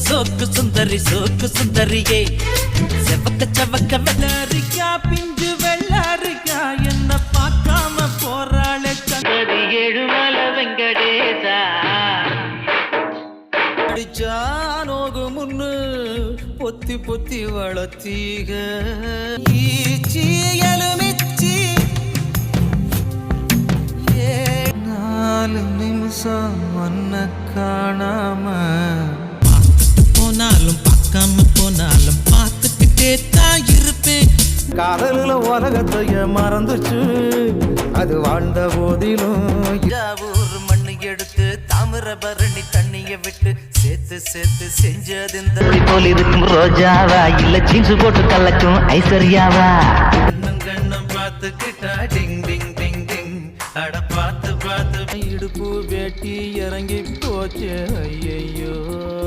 சோக்கு சுந்தரியே செவக்க செவக்க வெள்ளரிக்கா பிஞ்சு வெள்ளரிக்கா என்ன பார்க்காம போறாளே கங்கடி ஏழுமல வெங்கடேசா அடிச்சானோகு முன்னு பொத்தி பொத்தி வளர்த்தீக ஈச்சி எலுமிச்சி 4 நிமிஷம் மன்ன காணாம போனாலும் பார்க்காம போனாலும் பார்த்துக்கிட்டே தான் இருப்பேன் காதலில் உலகத்தைய மறந்துச்சு அது வாழ்ந்த போதிலும் ஊர் மண்ணு எடுத்து தாமிரபரணி தண்ணிய விட்டு சேர்த்து சேர்த்து செஞ்சது இந்த போல் இருக்கும் ரோஜாவா இல்ல ஜீன்ஸ் போட்டு கலக்கும் ஐஸ்வர்யாவா கண்ணம் பார்த்துக்கிட்டா டிங் டிங் டிங் டிங் அட பார்த்து பார்த்து இடுப்பு வேட்டி இறங்கி போச்சு ஐயையோ